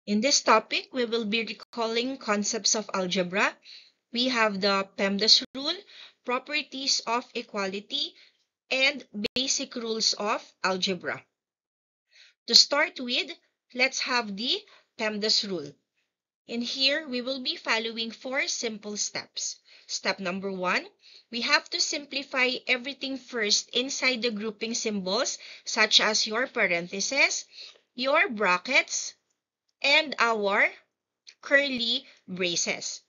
In this topic, we will be recalling concepts of algebra. We have the PEMDAS rule, properties of equality, and basic rules of algebra. To start with, let's have the PEMDAS rule. In here, we will be following 4 simple steps. Step number 1, we have to simplify everything first inside the grouping symbols, such as your parentheses, your brackets, and our curly braces.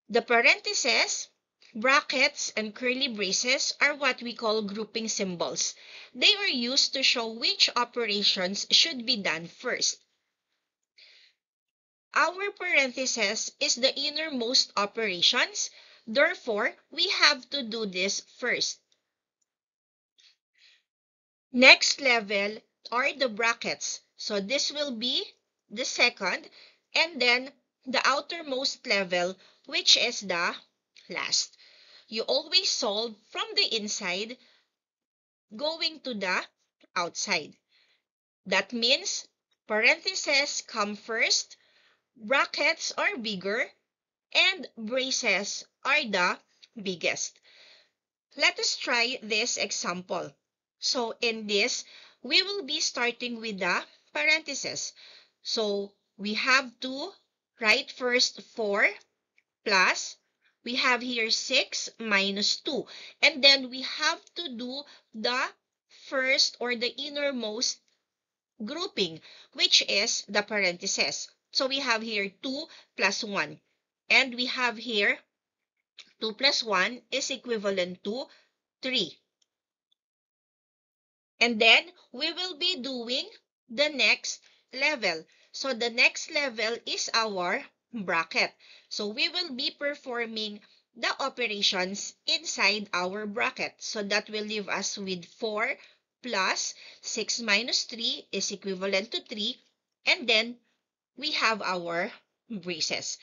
The parentheses, brackets, and curly braces are what we call grouping symbols. They are used to show which operations should be done first. Our parentheses is the innermost operations. Therefore, we have to do this first. Next level are the brackets. So this will be the second, and then the outermost level, which is the last. You always solve from the inside going to the outside. That means parentheses come first, brackets are bigger, and braces are the biggest. Let us try this example. So in this, we will be starting with the parentheses. So we have to write first 4 plus, we have here 6 minus 2. And then we have to do the first or the innermost grouping, which is the parentheses. So we have here 2 plus 1. And we have here 2 plus 1 is equivalent to 3. And then we will be doing the next level. So the next level is our bracket. So we will be performing the operations inside our bracket. So that will leave us with 4 plus 6 minus 3 is equivalent to 3. And then we have our braces.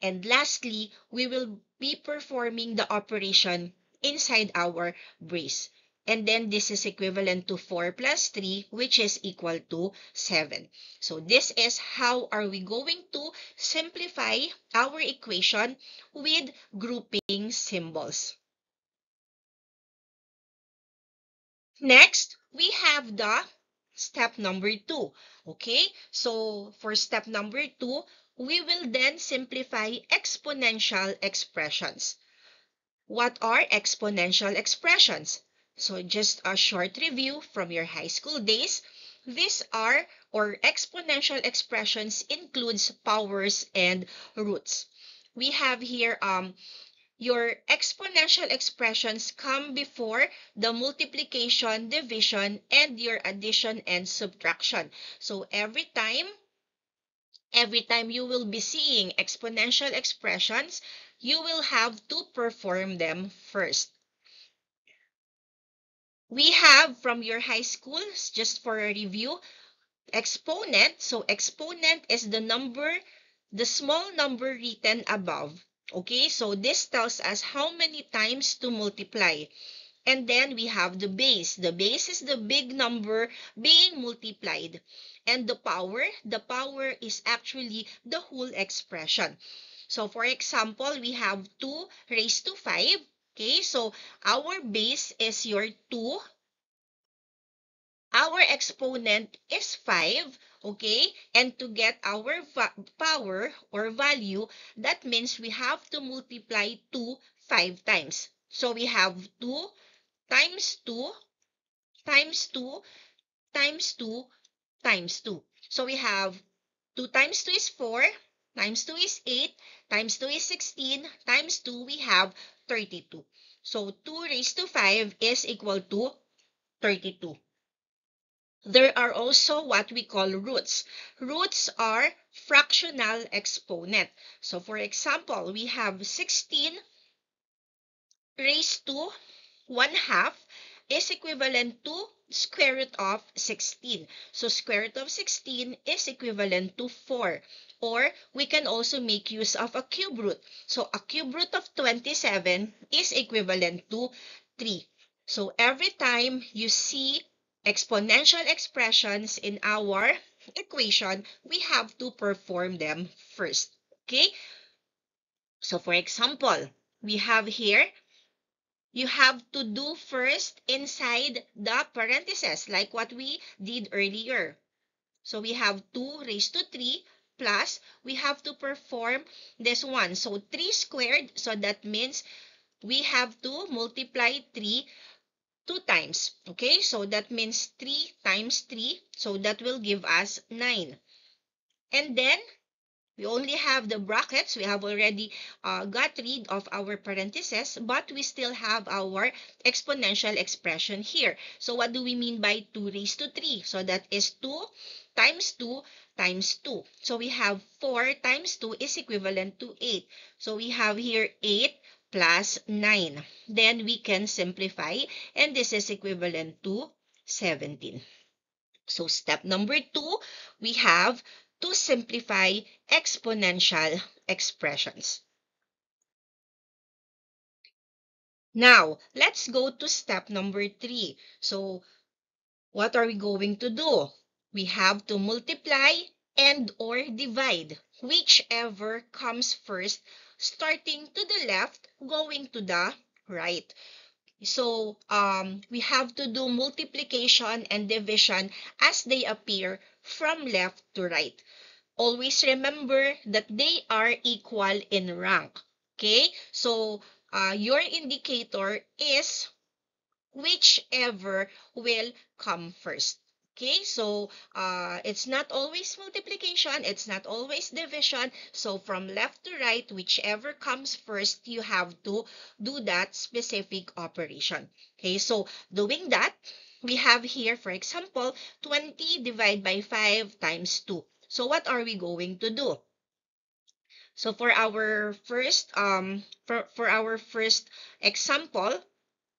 And lastly, we will be performing the operation inside our brace. And then this is equivalent to 4 plus 3, which is equal to 7. So this is how are we going to simplify our equation with grouping symbols. Next, we have the step number 2. Okay, so for step number 2, we will then simplify exponential expressions. What are exponential expressions? So just a short review from your high school days. These are, or exponential expressions includes powers and roots. We have here your exponential expressions come before the multiplication, division, and your addition and subtraction. So every time you will be seeing exponential expressions, you will have to perform them first. We have from your high school, just for a review, exponent. So exponent is the number, the small number written above. Okay, so this tells us how many times to multiply. And then we have the base. The base is the big number being multiplied. And the power is actually the whole expression. So for example, we have 2 raised to 5. Okay, so our base is your 2. Our exponent is 5. Okay, and to get our power or value, that means we have to multiply 2 5 times. So we have 2 times 2 times 2 times 2 times 2. So we have 2 times 2 is 4, times 2 is 8, times 2 is 16, times 2 we have 32. So 2 raised to 5 is equal to 32. There are also what we call roots. Roots are fractional exponent. So for example, we have 16 raised to 1/2 is equivalent to square root of 16. So square root of 16 is equivalent to 4. Or we can also make use of a cube root. So a cube root of 27 is equivalent to 3. So every time you see exponential expressions in our equation, we have to perform them first. Okay? So for example, we have here, you have to do first inside the parentheses, like what we did earlier. So we have 2 raised to 3 plus, we have to perform this one. So 3 squared, so that means we have to multiply 3 2 times. Okay, so that means 3 times 3. So that will give us 9. And then we only have the brackets. We have already got rid of our parentheses, but we still have our exponential expression here. So what do we mean by 2 raised to 3? So that is 2 times 2 times 2. So we have 4 times 2 is equivalent to 8. So we have here 8 plus 9. Then we can simplify, and this is equivalent to 17. So step number 2, we have to simplify exponential expressions. Now, let's go to step number 3. So what are we going to do? We have to multiply and or divide, whichever comes first, starting to the left, going to the right. So we have to do multiplication and division as they appear from left to right. Always remember that they are equal in rank. Okay? So your indicator is whichever will come first. Okay, so it's not always multiplication, it's not always division. So from left to right, whichever comes first, you have to do that specific operation. Okay, so doing that, we have here, for example, 20 divided by 5 times 2. So what are we going to do? So for our first for our first example,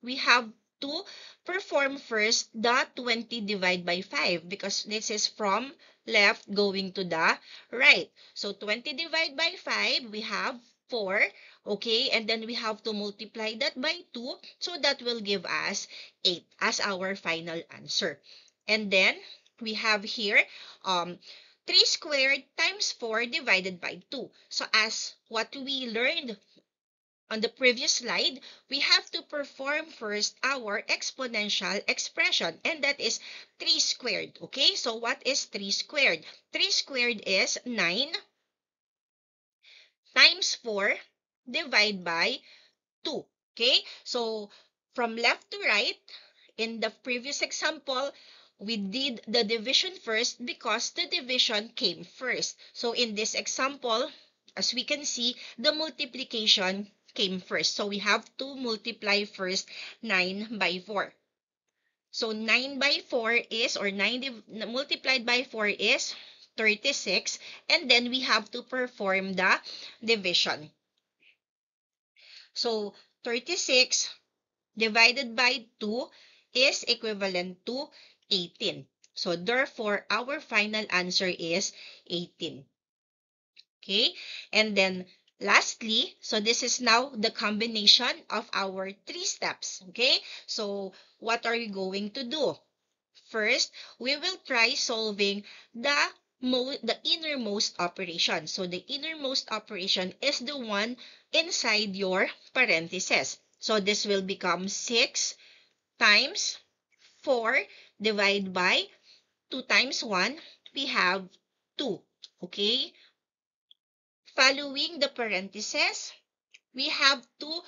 we have to perform first the 20 divided by 5 because this is from left going to the right. So 20 divided by 5, we have 4. Okay, and then we have to multiply that by 2. So that will give us 8 as our final answer. And then we have here 3 squared times 4 divided by 2. So as what we learned on the previous slide, we have to perform first our exponential expression, and that is 3 squared. Okay, so what is 3 squared? 3 squared is 9 times 4 divided by 2. Okay, so from left to right, in the previous example, we did the division first because the division came first. So in this example, as we can see, the multiplication came first. So we have to multiply first 9 by 4. So 9 by 4 is, or 9 multiplied by 4 is 36. And then we have to perform the division. So 36 divided by 2 is equivalent to 18. So therefore, our final answer is 18. Okay, and then lastly, so this is now the combination of our 3 steps. Okay, so what are we going to do? First, we will try solving the innermost operation. So the innermost operation is the one inside your parentheses. So this will become 6 times 4 divided by 2 times 1, we have 2. Okay? Following the parentheses, we have to,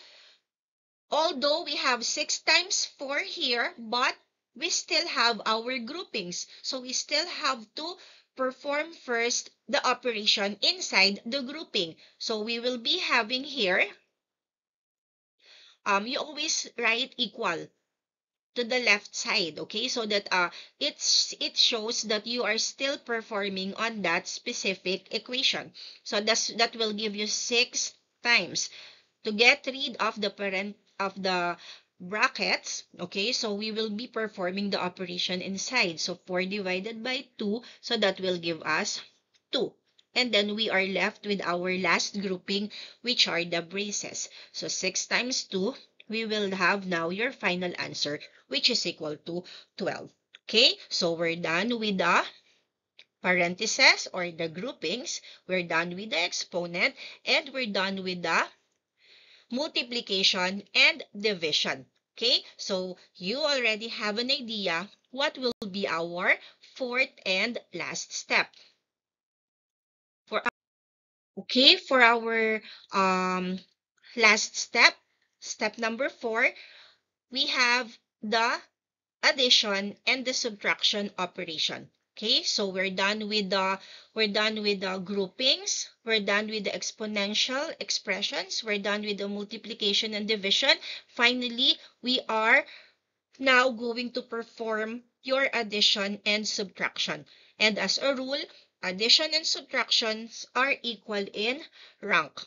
although we have 6 times 4 here, but we still have our groupings. So we still have to perform first the operation inside the grouping. So we will be having here, you always write equal to the left side, okay, so that it shows that you are still performing on that specific equation. So that will give you 6 times. To get rid of the parent of the brackets, okay, so we will be performing the operation inside. So 4 divided by 2, so that will give us 2. And then we are left with our last grouping, which are the braces. So 6 times 2, we will have now your final answer, which is equal to 12. Okay, so we're done with the parentheses or the groupings, we're done with the exponent, and we're done with the multiplication and division. Okay, so you already have an idea what will be our fourth and last step. For our last step, step number 4, we have the addition and the subtraction operation. Okay, so we're done with the groupings, we're done with the exponential expressions, we're done with the multiplication and division. Finally, we are now going to perform your addition and subtraction. And as a rule, addition and subtractions are equal in rank.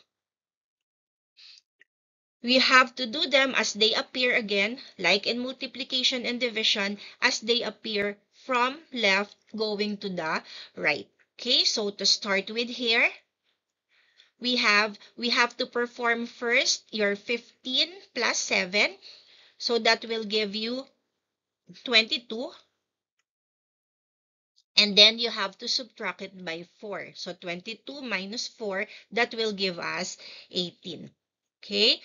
We have to do them as they appear again, like in multiplication and division, as they appear from left going to the right. Okay, so to start with here, we have to perform first your 15 plus 7. So that will give you 22. And then you have to subtract it by 4. So 22 minus 4, that will give us 18. Okay,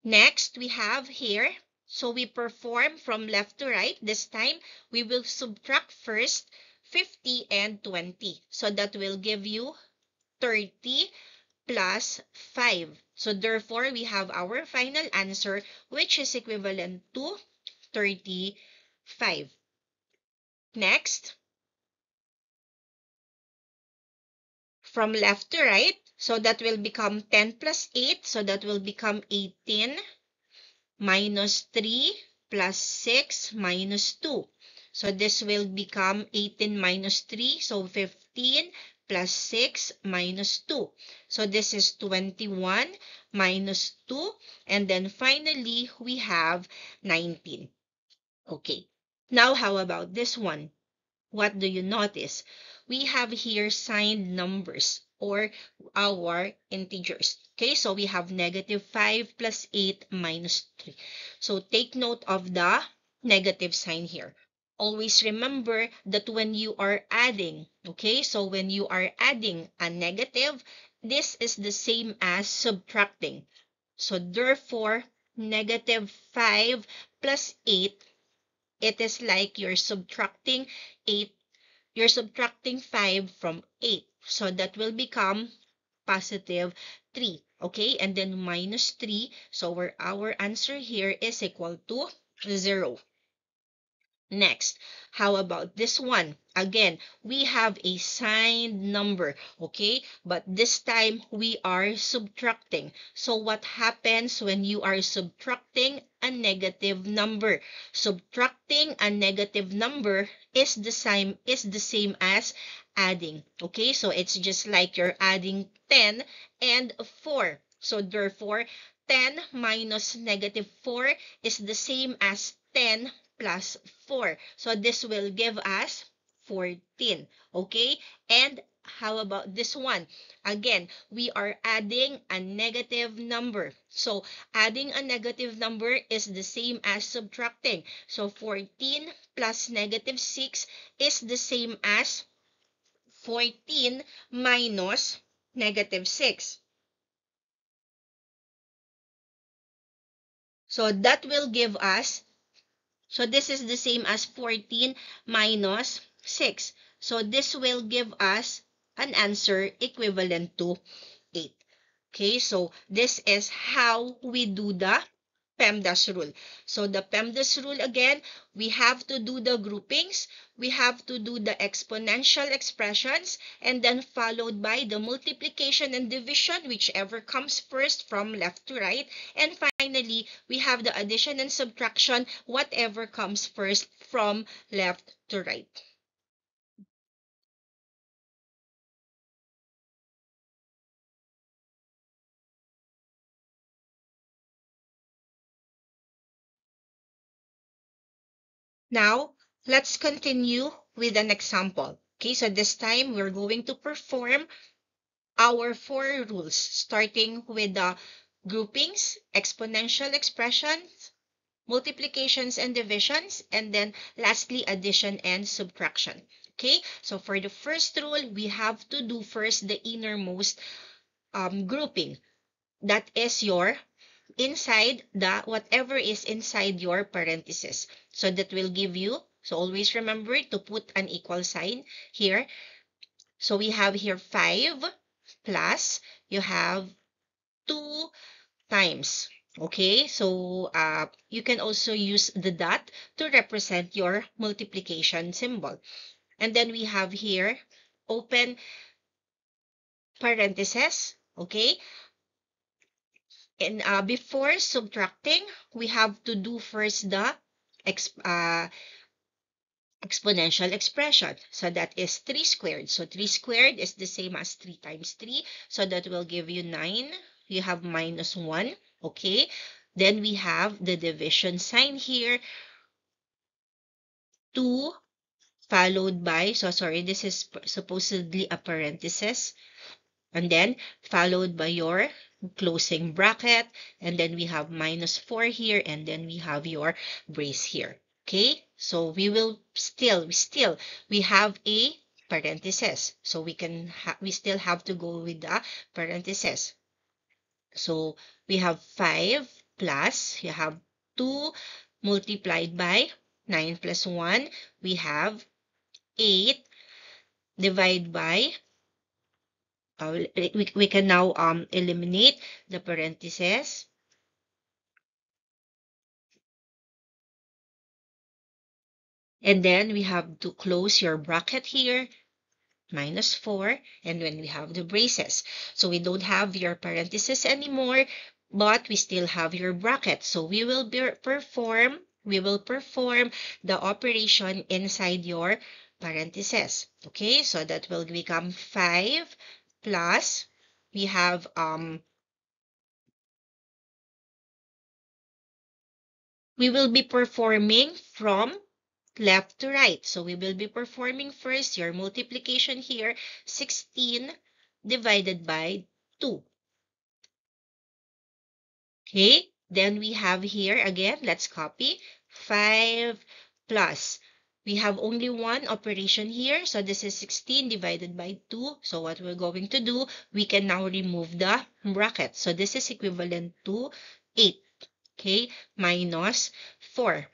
next we have here, so we perform from left to right. This time, we will subtract first 50 and 20. So that will give you 30 plus 5. So therefore, we have our final answer, which is equivalent to 35. Next, from left to right, so that will become 10 plus 8. So that will become 18 minus 3 plus 6 minus 2. So this will become 18 minus 3. So 15 plus 6 minus 2. So this is 21 minus 2. And then finally, we have 19. Okay. Now, how about this one? What do you notice? We have here signed numbers or our integers. Okay, so we have negative 5 plus 8 minus 3. So take note of the negative sign here. Always remember that when you are adding, okay, so when you are adding a negative, this is the same as subtracting. So therefore, negative 5 plus 8, it is like you're subtracting 5 from 8. So that will become positive 3. Okay, and then minus 3. So our answer here is equal to 0. Next, how about this one? Again, we have a signed number, okay? But this time, we are subtracting. So what happens when you are subtracting a negative number? Subtracting a negative number is the same as adding, okay? So it's just like you're adding 10 and 4. So therefore, 10 minus negative 4 is the same as 10 plus 4. So this will give us 14. Okay? And how about this one? Again, we are adding a negative number. So adding a negative number is the same as subtracting. So 14 plus negative 6 is the same as 14 minus negative 6. So that will give us, so this is the same as 14 minus 6. So this will give us an answer equivalent to 8. Okay, so this is how we do the PEMDAS rule. So the PEMDAS rule again, we have to do the groupings, we have to do the exponential expressions, and then followed by the multiplication and division, whichever comes first from left to right. And finally, we have the addition and subtraction, whatever comes first from left to right. Now, let's continue with an example. Okay, so this time we're going to perform our 4 rules, starting with the groupings, exponential expressions, multiplications and divisions, and then lastly, addition and subtraction. Okay, so for the first rule, we have to do first the innermost grouping. That is your inside the whatever is inside your parentheses. So that will give you, so always remember to put an equal sign here. So we have here 5 plus, you have 2 times. Okay, so you can also use the dot to represent your multiplication symbol. And then we have here open parentheses. Okay, and before subtracting, we have to do first the exponential expression. So that is 3 squared. So 3 squared is the same as 3 times 3. So that will give you 9. You have minus 1. Okay. Then we have the division sign here. 2 followed by, so sorry, this is supposedly a parenthesis. And then followed by your closing bracket. And then we have minus 4 here. And then we have your brace here. Okay, so we have a parenthesis. So we still have to go with the parenthesis. So we have 5 plus, you have 2 multiplied by 9 plus 1. We have 8 divided by, we can now eliminate the parentheses. And then we have to close your bracket here, minus 4, and when we have the braces. So we don't have your parentheses anymore, but we still have your bracket. So we will perform the operation inside your parentheses. Okay, so that will become 5 plus, we have we will be performing from left to right. So we will be performing first your multiplication here, 16 divided by 2. Okay, then we have here again, let's copy, 5 plus. We have only one operation here, so this is 16 divided by 2. So what we're going to do, we can now remove the bracket. So this is equivalent to 8, okay, minus 4.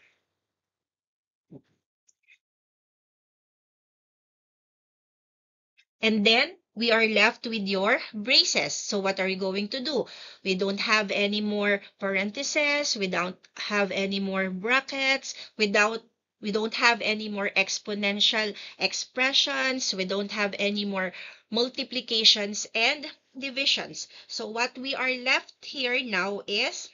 And then we are left with your braces. So what are you going to do? We don't have any more parentheses. We don't have any more brackets. We don't have any more exponential expressions. We don't have any more multiplications and divisions. So what we are left here now is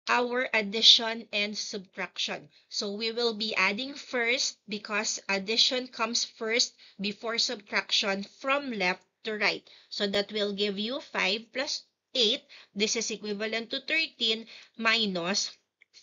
our addition and subtraction. So we will be adding first because addition comes first before subtraction from left to right. So that will give you 5 plus 8. This is equivalent to 13 minus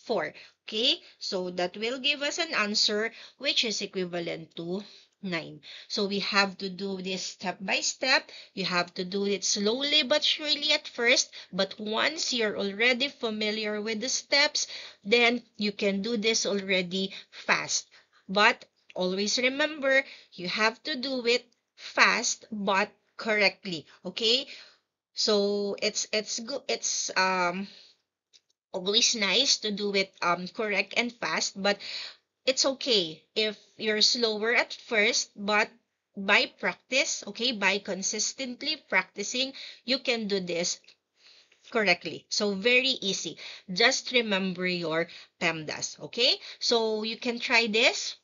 4. Okay, so that will give us an answer which is equivalent to 9. So we have to do this step by step. You have to do it slowly but surely at first, but once you're already familiar with the steps, then you can do this already fast. But always remember, you have to do it fast but correctly. Okay? So it's good, it's always nice to do it correct and fast, but it's okay if you're slower at first, but by practice, okay, by consistently practicing, you can do this correctly. So very easy. Just remember your PEMDAS, okay? So you can try this.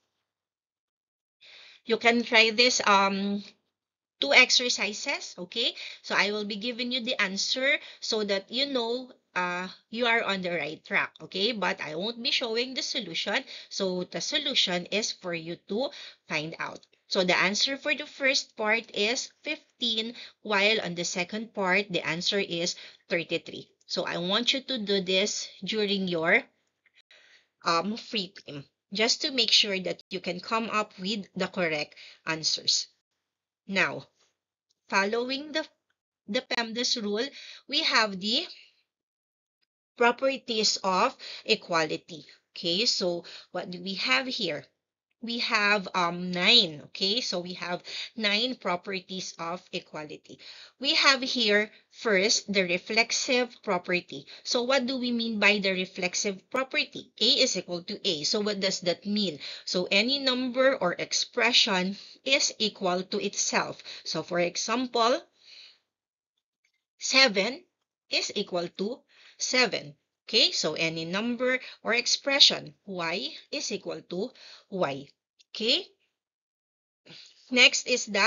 You can try this 2 exercises, okay? So I will be giving you the answer so that you know you are on the right track, okay? But I won't be showing the solution. So the solution is for you to find out. So the answer for the first part is 15, while on the second part, the answer is 33. So I want you to do this during your free time, just to make sure that you can come up with the correct answers. Now, following the PEMDAS rule, we have the properties of equality. Okay, so what do we have here? we have 9. Okay, so we have 9 properties of equality. We have here first the reflexive property. So what do we mean by the reflexive property? A is equal to A. So what does that mean? So any number or expression is equal to itself. So for example, 7 is equal to 7. Okay, so any number or expression, y is equal to y. Okay, next is the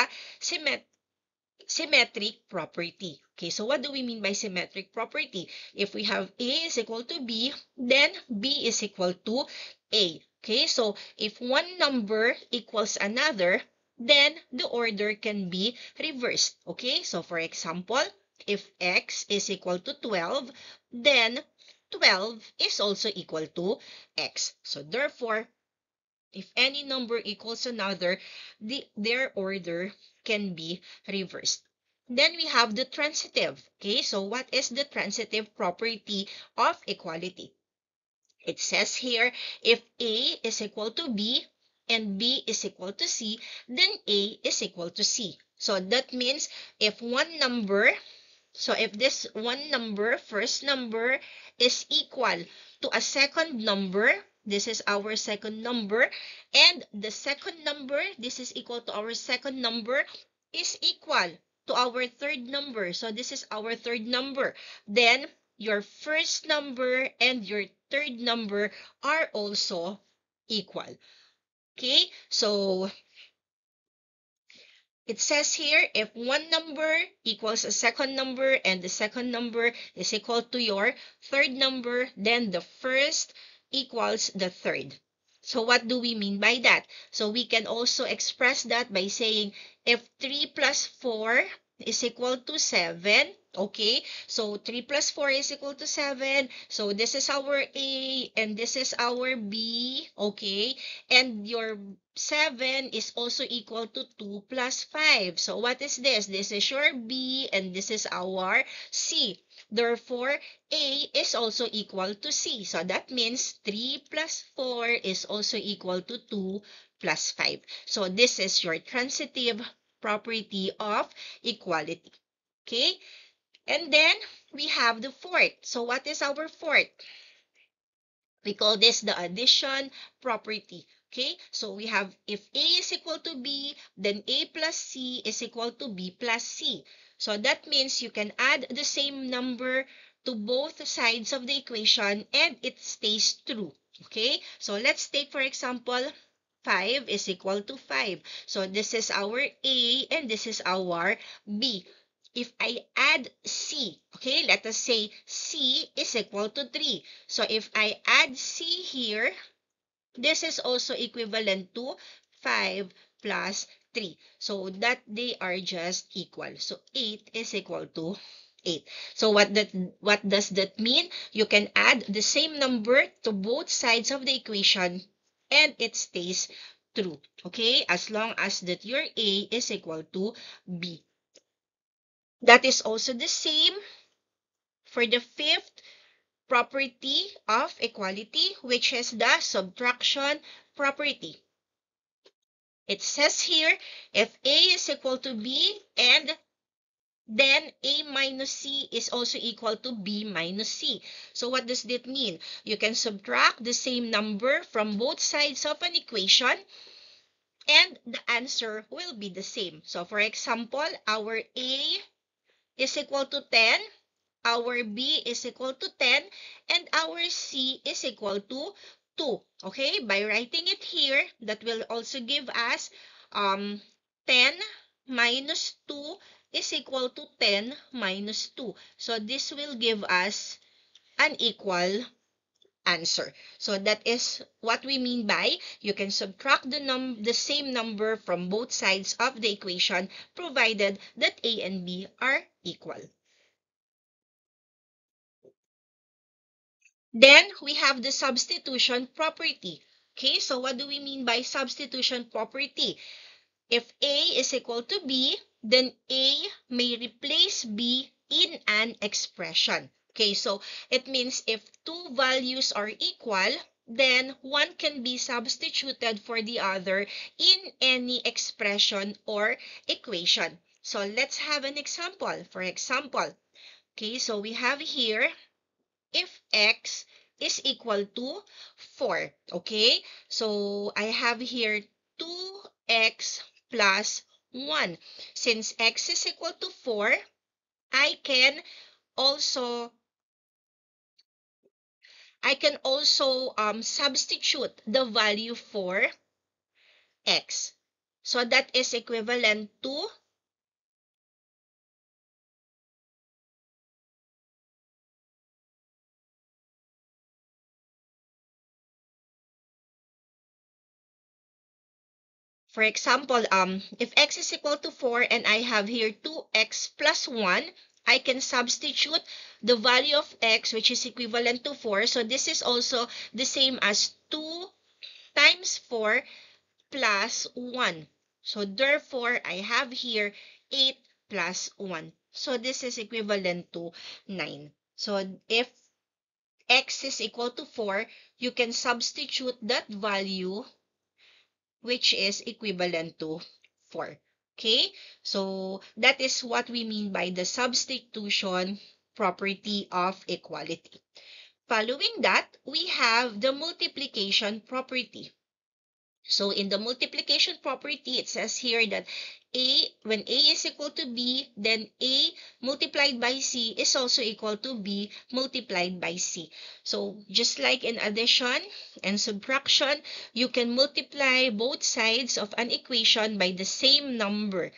symmetric property. Okay, so what do we mean by symmetric property? If we have A is equal to B, then B is equal to A. Okay, so if one number equals another, then the order can be reversed. Okay, so for example, if X is equal to 12, then 12 is also equal to X. So therefore, if any number equals another, their order can be reversed. Then we have the transitive. Okay, so what is the transitive property of equality? It says here, if A is equal to B and B is equal to C, then A is equal to C. So that means if one number, so if this one number, first number, is equal to a second number, this is our second number, and the second number, this is equal to our second number, is equal to our third number. So this is our third number. Then your first number and your third number are also equal. Okay, so it says here, if one number equals a second number and the second number is equal to your third number, then the first equals the third. So what do we mean by that? So we can also express that by saying if 3 plus 4 is equal to 7, okay? So 3 plus 4 is equal to 7. So this is our A and this is our B, okay? And your 7 is also equal to 2 plus 5. So what is this? This is your B and this is our C. Therefore, A is also equal to C. So that means 3 plus 4 is also equal to 2 plus 5. So this is your transitive property of equality. Okay? And then we have the fourth. So what is our fourth? We call this the addition property. Okay, so we have if A is equal to B, then A plus C is equal to B plus C. So that means you can add the same number to both sides of the equation and it stays true. Okay, so let's take for example 5 is equal to 5. So this is our A and this is our B. If I add C, okay, let us say C is equal to 3. So if I add C here, this is also equivalent to 5 plus 3. So that they are just equal. So 8 is equal to 8. So what does that mean? You can add the same number to both sides of the equation and it stays true. Okay? As long as that your A is equal to B. That is also the same for the fifth property of equality, which is the subtraction property. It says here, if A is equal to B and then A minus C is also equal to B minus C. So what does that mean? You can subtract the same number from both sides of an equation and the answer will be the same. So for example, our A is equal to 10, our B is equal to 10, and our C is equal to 2. Okay, by writing it here, that will also give us 10 minus 2 is equal to 10 minus 2. So this will give us an equal answer. So that is what we mean by you can subtract the same number from both sides of the equation provided that A and B are equal. Then we have the substitution property. Okay, so what do we mean by substitution property? If A is equal to B, then A may replace B in an expression. Okay, so it means if two values are equal, then one can be substituted for the other in any expression or equation. So let's have an example. For example, okay, so we have here if x is equal to 4, okay? So I have here 2x plus 1. Since x is equal to 4, I can also substitute the value for x. So that is equivalent to, for example, if x is equal to 4 and I have here 2x plus 1, I can substitute the value of x, which is equivalent to 4. So this is also the same as 2 times 4 plus 1. So therefore, I have here 8 plus 1. So this is equivalent to 9. So if x is equal to 4, you can substitute that value, which is equivalent to 4. Okay? So that is what we mean by the substitution property of equality. Following that, we have the multiplication property. So in the multiplication property, it says here that when A is equal to B, then A multiplied by C is also equal to B multiplied by C. So just like in addition and subtraction, you can multiply both sides of an equation by the same number.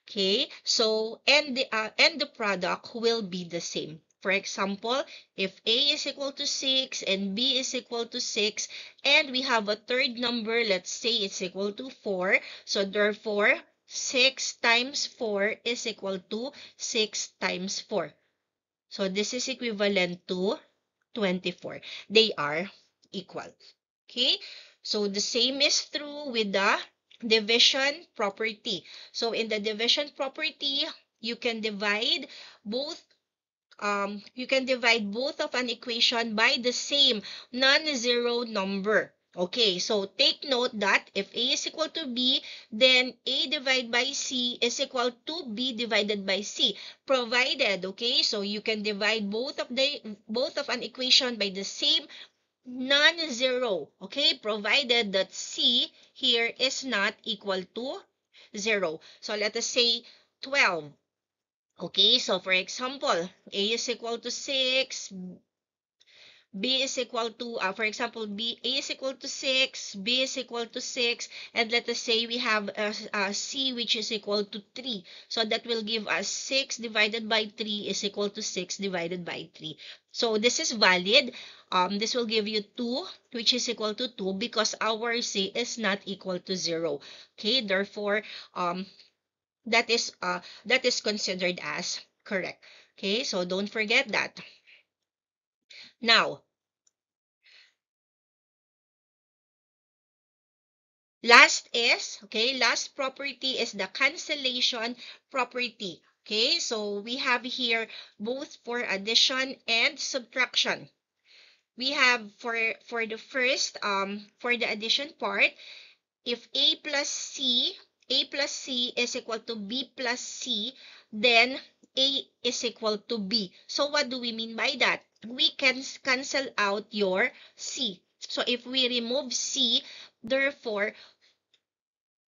Okay, so and the product will be the same. For example, if A is equal to 6 and B is equal to 6, and we have a third number, let's say it's equal to 4, so therefore 6 times 4 is equal to 6 times 4. So this is equivalent to 24. They are equal. Okay, so the same is true with the division property. So in the division property, you can divide both of an equation by the same non-zero number. Okay, so take note that if A is equal to B, then A divided by C is equal to B divided by C. Provided, okay, so you can divide both of an equation by the same non-zero, okay, provided that C here is not equal to 0. So let us say 12. Okay, so for example, A is equal to 6, B is equal to, for example, A is equal to 6, B is equal to 6, and let us say we have C which is equal to 3. So that will give us 6 divided by 3 is equal to 6 divided by 3. So this is valid. This will give you 2, which is equal to 2 because our C is not equal to 0. Okay, therefore, that is considered as correct. Okay, so don't forget that. Now, last property is the cancellation property. Okay, so we have here both for addition and subtraction. We have for the first, for the addition part, if A plus C is equal to B plus C, then A is equal to B. So what do we mean by that? We can cancel out your C. So if we remove C, therefore,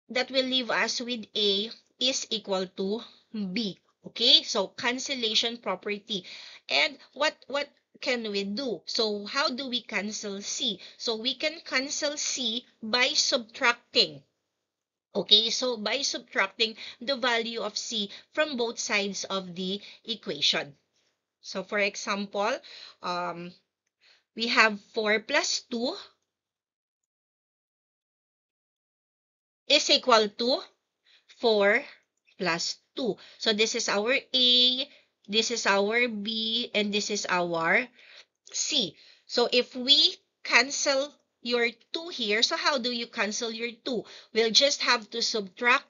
that will leave us with A is equal to B. Okay, so cancellation property. And what can we do? So how do we cancel C? So we can cancel C by subtracting. Okay, so by subtracting the value of C from both sides of the equation. So for example, we have 4 plus 2 is equal to 4 plus 2. So this is our A, this is our B, and this is our C. So if we cancel your 2 here, so how do you cancel your 2? We'll just have to subtract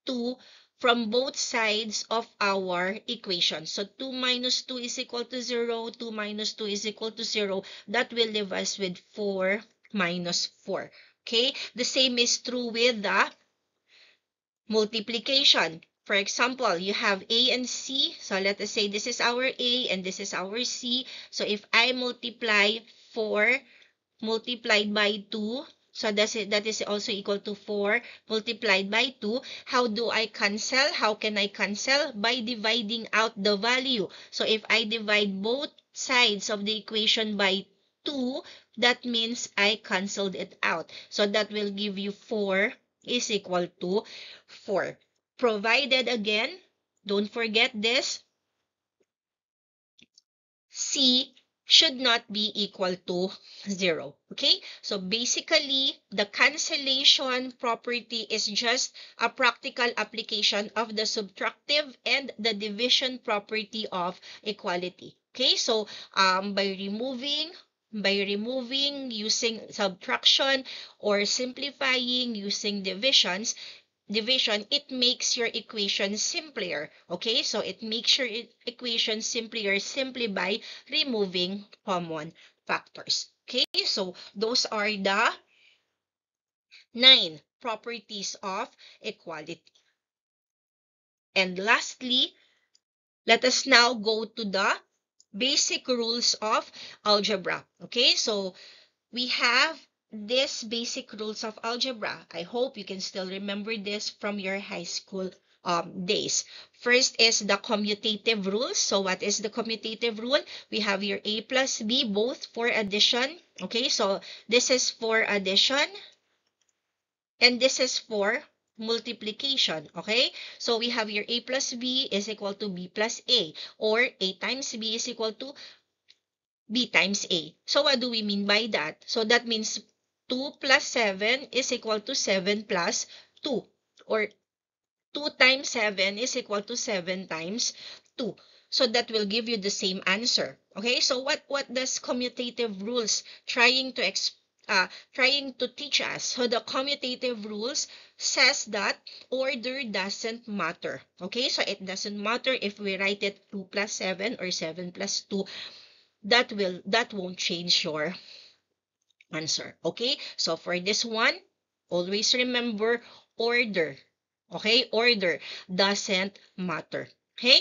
2 from both sides of our equation. So 2 minus 2 is equal to 0, 2 minus 2 is equal to 0. That will leave us with 4 minus 4. Okay, the same is true with the multiplication. For example, you have A and C. So let us say this is our A and this is our C. So if I multiply 4 multiplied by 2, so that is also equal to 4 multiplied by 2. How do I cancel? How can I cancel? By dividing out the value. So if I divide both sides of the equation by 2, that means I canceled it out. So that will give you 4 is equal to 4. Provided again, don't forget this, C should not be equal to 0. Okay? So basically, the cancellation property is just a practical application of the subtractive and the division property of equality. Okay? So by removing using subtraction or simplifying using division, it makes your equation simpler. Okay, so it makes your equation simpler simply by removing common factors. Okay, so those are the 9 properties of equality. And lastly, let us now go to the basic rules of algebra. Okay, so we have these basic rules of algebra. I hope you can still remember this from your high school days. First is the commutative rule. So what is the commutative rule? We have your A plus B both for addition. Okay, so this is for addition and this is for multiplication. Okay, so we have your A plus B is equal to B plus A, or A times B is equal to B times A. So what do we mean by that? So that means 2 plus 7 is equal to 7 plus 2. Or 2 times 7 is equal to 7 times 2. So that will give you the same answer. Okay, so what does commutative rules trying to teach us? So the commutative rules says that order doesn't matter. Okay, so it doesn't matter if we write it 2 plus 7 or 7 plus 2. That won't change your answer. Okay, so for this one, always remember order. Okay, order doesn't matter. Okay,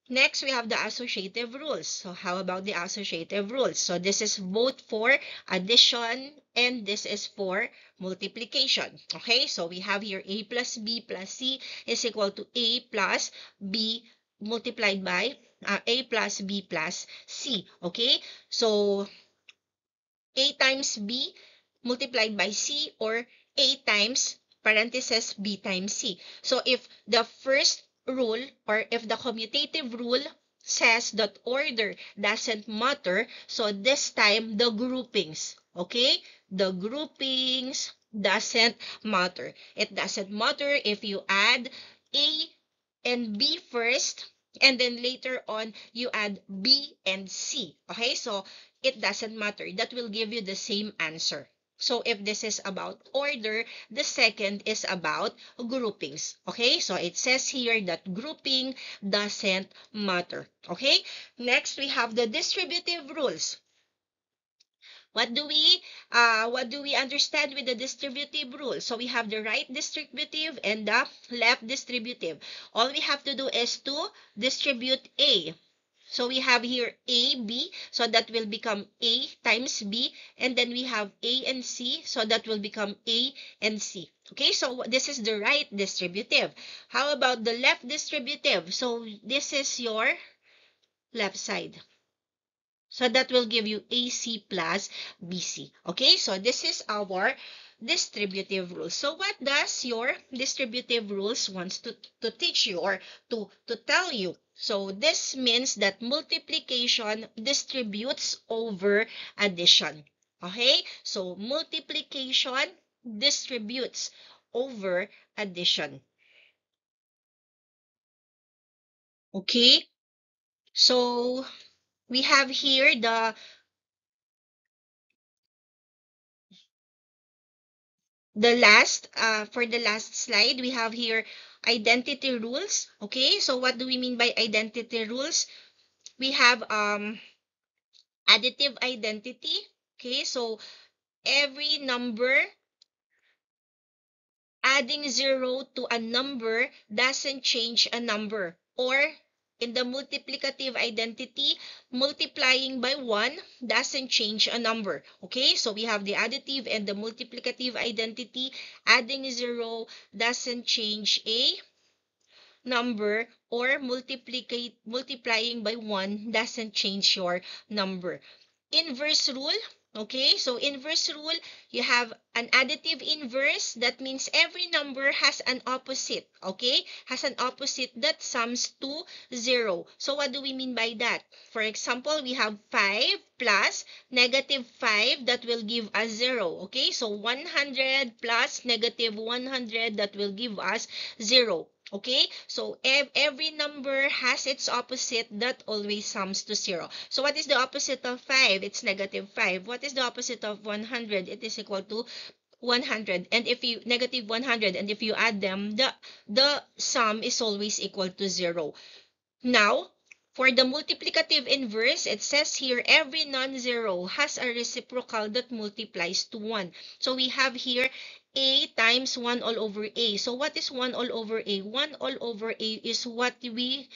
next we have the associative rules. So how about the associative rules? So this is both for addition and this is for multiplication. Okay, so we have here A plus B plus C is equal to A plus B multiplied by A plus B plus C. Okay, so A times B multiplied by C, or A times parentheses B times C. So if the first rule, or if the commutative rule says that order doesn't matter, so this time the groupings, okay? The groupings doesn't matter. It doesn't matter if you add A and B first, and then later on you add B and C. Okay, so it doesn't matter. That will give you the same answer. So if this is about order, the second is about groupings. Okay, so it says here that grouping doesn't matter. Okay, next we have the distributive rules. What do we understand with the distributive rule? So we have the right distributive and the left distributive. All we have to do is to distribute A. So we have here A, B, so that will become A times B, and then we have A and C, so that will become A and C. Okay, so this is the right distributive. How about the left distributive? So this is your left side. So that will give you AC plus BC. Okay, so this is our distributive rules. So what does your distributive rules wants to teach you, or to tell you? So this means that multiplication distributes over addition. Okay, so multiplication distributes over addition. Okay, so we have here For the last slide, we have here identity rules. Okay, so what do we mean by identity rules? We have additive identity. Okay, so every number adding 0 to a number doesn't change a number. Or in the multiplicative identity, multiplying by 1 doesn't change a number. Okay, so we have the additive and the multiplicative identity. Adding 0 doesn't change a number, or multiplying by 1 doesn't change your number. Inverse rule. Okay, so inverse rule, you have an additive inverse. That means every number has an opposite. Okay, has an opposite that sums to 0. So what do we mean by that? For example, we have 5 plus negative 5, that will give us 0. Okay, so 100 plus negative 100, that will give us 0. Okay, so every number has its opposite that always sums to 0. So what is the opposite of 5? It's negative 5. What is the opposite of 100? It is equal to 100. And if you negative 100, and if you add them, the sum is always equal to 0. Now, for the multiplicative inverse, it says here every non-zero has a reciprocal that multiplies to 1. So we have here a times 1 all over a. So what is 1 all over a? 1 all over a is what we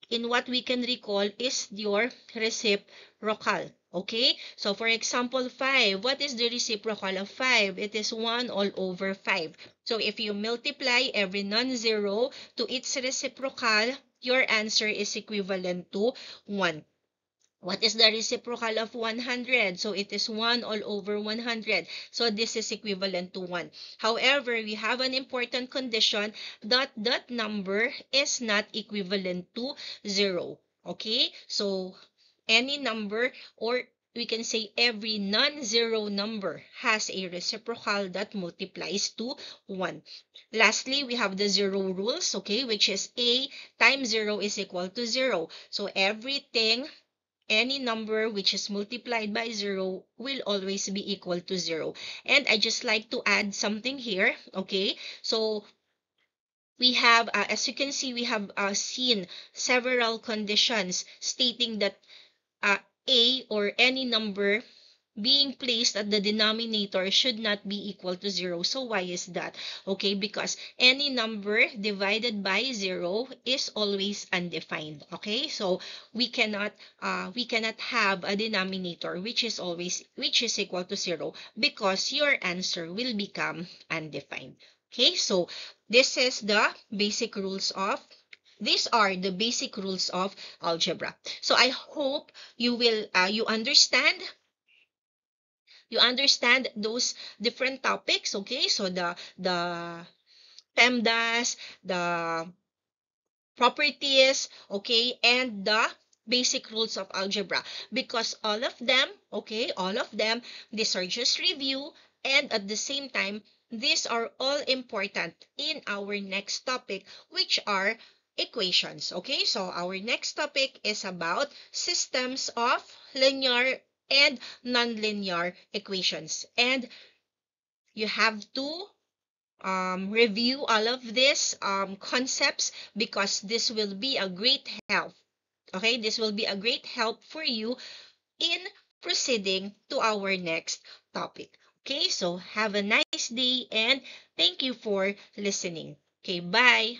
can recall is your reciprocal. Okay? So for example, 5. What is the reciprocal of 5? It is 1 all over 5. So if you multiply every non-zero to its reciprocal, your answer is equivalent to 1. What is the reciprocal of 100? So it is 1 all over 100. So this is equivalent to 1. However, we have an important condition that that number is not equivalent to 0. Okay? So any number, or we can say every non-zero number, has a reciprocal that multiplies to 1. Lastly, we have the zero rules, okay, which is a times 0 is equal to 0. So any number which is multiplied by 0 will always be equal to 0. And I just like to add something here, okay? So we have, as you can see, we have seen several conditions stating that a or any number being placed at the denominator should not be equal to 0. So why is that? Okay, because any number divided by 0 is always undefined. Okay, so we cannot have a denominator which is equal to 0, because your answer will become undefined. Okay, so these are the basic rules of algebra. So I hope you understand those different topics. Okay, so the PEMDAS, the properties, okay, and the basic rules of algebra, because all of them, these are just review, and at the same time, these are all important in our next topic, which are equations. Okay, so our next topic is about systems of linear and nonlinear equations, and you have to review all of these concepts, because this will be a great help. Okay, this will be a great help for you in proceeding to our next topic. Okay, so have a nice day, and thank you for listening. Okay, bye.